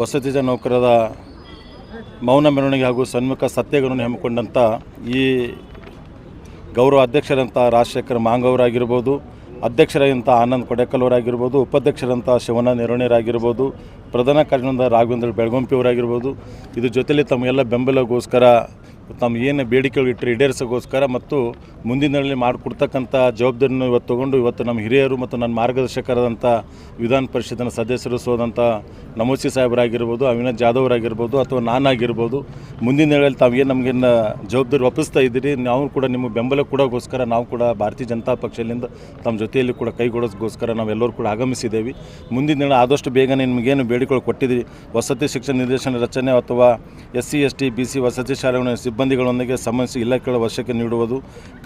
ವಸತಿ ನೌಕರರ ಮೌನ ಮೆರವಣಿಗೆ ಹಾಗೂ ಸನ್ಮುಖ ಸತ್ಯಾಗ್ರಹವನ್ನು ಹಮ್ಮಿಕೊಂಡಂಥ ಈ ಗೌರವ ಅಧ್ಯಕ್ಷರಂಥ ರಾಜಶೇಖರ್ ಮಾಂಗವರಾಗಿರ್ಬೋದು, ಅಧ್ಯಕ್ಷರಾದಂಥ ಆನಂದ್ ಕೊಡೆಕಲ್ ಅವರಾಗಿರ್ಬೋದು, ಉಪಾಧ್ಯಕ್ಷರಂಥ ಶಿವಣ್ಣ ನೆರವಣಿಯರಾಗಿರ್ಬೋದು, ಪ್ರಧಾನ ಕಾರ್ಯದರ್ಶಿ ರಾಘವೇಂದ್ರ ಬೆಳಗುಂಪಿಯವರಾಗಿರ್ಬೋದು, ಇದು ಜೊತೆಯಲ್ಲಿ ತಮಗೆಲ್ಲ ಬೆಂಬಲಗೋಸ್ಕರ ತಮ್ಮ ಏನು ಬೇಡಿಕೆಗಳು ಇಟ್ಟರೆ ಈಡೇರಿಸೋಗೋಸ್ಕರ ಮತ್ತು ಮುಂದಿನಲ್ಲಿ ಮಾಡಿಕೊಡ್ತಕ್ಕಂಥ ಜವಾಬ್ದಾರಿಯನ್ನು ಇವತ್ತು ತೊಗೊಂಡು ಇವತ್ತು ನಮ್ಮ ಹಿರಿಯರು ಮತ್ತು ನನ್ನ ಮಾರ್ಗದರ್ಶಕರಾದಂಥ ವಿಧಾನ ಪರಿಷತ್ತಿನ ಸದಸ್ಯರು ಸೋದಂಥ ನಮೋಸಿ ಸಾಹೇಬರಾಗಿರ್ಬೋದು, ಅವಿನಾಶ್ ಜಾಧವ್ ಅವರಾಗಿರ್ಬೋದು ಅಥವಾ ನಾನಾಗಿರ್ಬೋದು, ಮುಂದಿನ ವೇಳೆಯಲ್ಲಿ ತಾವೇನು ನಮಗೇನು ಜವಾಬ್ದಾರಿ ಒಪ್ಪಿಸ್ತಾ ಇದ್ದೀರಿ, ನಾವು ಕೂಡ ನಿಮ್ಮ ಬೆಂಬಲ ಕೊಡೋಗೋಸ್ಕರ ನಾವು ಕೂಡ ಭಾರತೀಯ ಜನತಾ ಪಕ್ಷದಿಂದ ತಮ್ಮ ಜೊತೆಯಲ್ಲಿ ಕೂಡ ಕೈಗೊಳ್ಳೋಗೋಸ್ಕರ ನಾವೆಲ್ಲರೂ ಕೂಡ ಆಗಮಿಸಿದ್ದೇವೆ. ಮುಂದಿನ ವೇಳೆ ಆದಷ್ಟು ಬೇಗನೆ ನಿಮಗೇನು ಬೇಡಿಕೆಗಳು ಕೊಟ್ಟಿದ್ದೀರಿ, ವಸತಿ ಶಿಕ್ಷಣ ನಿರ್ದೇಶನ ರಚನೆ ಅಥವಾ SC ST BC ವಸತಿ ಶಾಲೆಗಳ ಸಿಬ್ಬಂದಿಗಳೊಂದಿಗೆ ಸಂಬಂಧಿಸಿ ಇಲಾಖೆಗಳ ವಶಕ್ಕೆ ನೀಡುವುದು,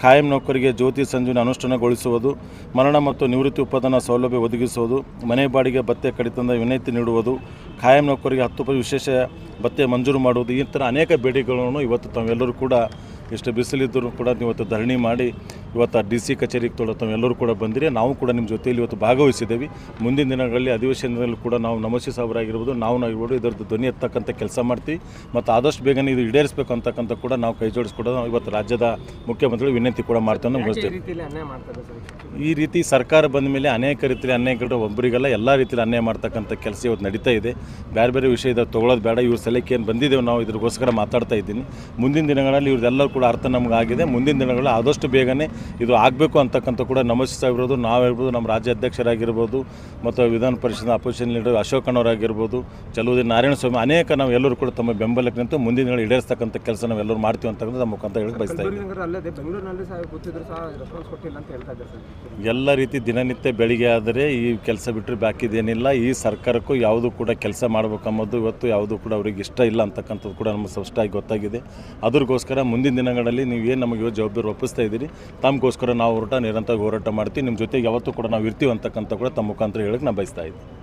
ಖಾಯಂ ನೌಕರಿಗೆ ಜ್ಯೋತಿ ಸಂಜೀವನಿ ಅನುಷ್ಠಾನಗೊಳಿಸುವುದು, ಮರಣ ಮತ್ತು ನಿವೃತ್ತಿ ಉತ್ಪಾದನಾ ಸೌಲಭ್ಯ ಒದಗಿಸುವುದು, ಮನೆ ಬಾಡಿಗೆ ಭತ್ಯೆ ಕಡಿತದಿಂದ ವಿನಾಯಿತಿ ನೀಡುವುದು, ಖಾಯಂ ನೌಕರಿಗೆ 10% ವಿಶೇಷ ಭತ್ಯೆ ಮಂಜೂರು ಮಾಡುವುದು, ಈ ಥರ ಅನೇಕ ಬೇಡಿಕೆಗಳನ್ನು ಇವತ್ತು ತಾವೆಲ್ಲರೂ ಕೂಡ ಎಷ್ಟು ಬಿಸಿಲಿದ್ದರೂ ಕೂಡ ಇವತ್ತು ಧರಣಿ ಮಾಡಿ ಇವತ್ತು DC ಕಚೇರಿಗೆ ತಾವೆಲ್ಲರೂ ಕೂಡ ಬಂದಿರಿ. ನಾವು ಕೂಡ ನಿಮ್ಮ ಜೊತೆಯಲ್ಲಿ ಇವತ್ತು ಭಾಗವಹಿಸಿದ್ದೇವೆ. ಮುಂದಿನ ದಿನಗಳಲ್ಲಿ ಅಧಿವೇಶನದಲ್ಲಿ ಕೂಡ ನಾವು ನಮೋಸಿ ಸಾಹೇಬರಾಗಿರ್ಬೋದು, ನಾವಾಗಿರ್ಬೋದು ಇದರದ್ದು ಧ್ವನಿ ಎತ್ತಕ್ಕಂಥ ಕೆಲಸ ಮಾಡ್ತೀವಿ ಮತ್ತು ಆದಷ್ಟು ಬೇಗನೆ ಇದು ಈಡೇರಿಸಬೇಕು ಅಂತಕ್ಕಂಥ ಕೂಡ ನಾವು ಕೈ ಜೋಡಿಸ್ಕೊಡೋದು ಇವತ್ತು ರಾಜ್ಯದ ಮುಖ್ಯಮಂತ್ರಿಗಳು ವಿನಂತಿ ಕೂಡ ಮಾಡ್ತಾನೆ ಮುಗಿಸ್ತೇವೆ. ಈ ರೀತಿ ಸರ್ಕಾರ ಬಂದ ಮೇಲೆ ಅನೇಕ ರೀತಿಯಲ್ಲಿ ಅನ್ಯಾಯಗಳು ಒಬ್ಬರಿಗೆಲ್ಲ ಎಲ್ಲ ರೀತಿಯಲ್ಲಿ ಅನ್ಯಾಯ ಮಾಡ್ತಕ್ಕಂಥ ಕೆಲಸ ಇವತ್ತು ನಡೀತಾ ಇದೆ. ಬೇರೆ ಬೇರೆ ವಿಷಯದ ತೊಗೊಳ್ಳೋದು ಬೇಡ, ಇವ್ರ ಸಲಕ್ಕೆ ಏನು ಬಂದಿದ್ದೇವೆ ನಾವು ಇದ್ರಿಗೋಸ್ಕರ ಮಾತಾಡ್ತಾ ಇದ್ದೀನಿ. ಮುಂದಿನ ದಿನಗಳಲ್ಲಿ ಇವ್ರದ್ದೆಲ್ಲರೂ ಕೂಡ ಅರ್ಥ ನಮಗಾಗಿದೆ. ಮುಂದಿನ ದಿನಗಳಲ್ಲಿ ಆದಷ್ಟು ಬೇಗನೆ ಇದು ಆಗಬೇಕು ಅಂತಕ್ಕಂಥ ಕೂಡ ನಮೋಸಿ ಸಾಹೇಬರದು, ನಾವಿರ್ಬೋದು, ನಮ್ಮ ರಾಜ್ಯ ಅಧ್ಯಕ್ಷರಾಗಿರ್ಬೋದು ಮತ್ತು ವಿಧಾನ ಪರಿಷತ್ ಅಪೋಸಿಷನ್ ಲೀಡರ್ ಅಶೋಕಣ್ಣವರಾಗಿರ್ಬೋದು, ಚಲುವುದಿ ನಾರಾಯಣ ಸ್ವಾಮಿ, ಅನೇಕ ನಾವು ಎಲ್ಲರೂ ಕೂಡ ತಮ್ಮ ಬೆಂಬಲಕ್ಕೆ ನಿಂತು ಮುಂದಿನ ದಿನಗಳು ಈಡೇರಿಸ್ತಕ್ಕಂಥ ಕೆಲಸ ನಾವೆಲ್ಲರೂ ಮಾಡ್ತೀವಿ ಅಂತಕ್ಕಂಥ ನಮ್ಮ ಮುಖಾಂತರ ಹೇಳಕ್ಕೆ ಬಯಸ್ತಾ ಇದ್ದೀವಿ. ಎಲ್ಲ ರೀತಿ ದಿನನಿತ್ಯ ಬೆಳಿಗ್ಗೆ ಆದರೆ ಈ ಕೆಲಸ ಬಿಟ್ಟರೆ ಬಾಕಿದೇನಿಲ್ಲ. ಈ ಸರ್ಕಾರಕ್ಕೂ ಯಾವುದು ಕೂಡ ಕೆಲಸ ಮಾಡಬೇಕಂಬುದು ಇವತ್ತು ಯಾವುದು ಕೂಡ ಅವ್ರಿಗೆ ಇಷ್ಟ ಇಲ್ಲ ಅಂತಕ್ಕಂಥದ್ದು ಕೂಡ ನಮಗೆ ಸ್ಪಷ್ಟವಾಗಿ ಗೊತ್ತಾಗಿದೆ. ಅದ್ರಗೋಸ್ಕರ ಮುಂದಿನ ದಿನಗಳಲ್ಲಿ ನೀವೇನು ನಮಗೆ ಜವಾಬ್ದಾರಿ ಒಪ್ಪಿಸ್ತಾ ಇದ್ದೀರಿ, ತಮಗೋಸ್ಕರ ನಾವು ನಿರಂತರ ಹೋರಾಟ ಮಾಡ್ತೀವಿ. ನಿಮ್ಮ ಜೊತೆಗೆ ಯಾವತ್ತೂ ಕೂಡ ನಾವು ಇರ್ತೀವಿ ಅಂತಕ್ಕಂಥ ಕೂಡ ತಮ್ಮ ಮುಖಾಂತರ ಹೇಳಕ್ಕೆ ನಾನು ಬಯಸ್ತಾ ಇದ್ದೀನಿ.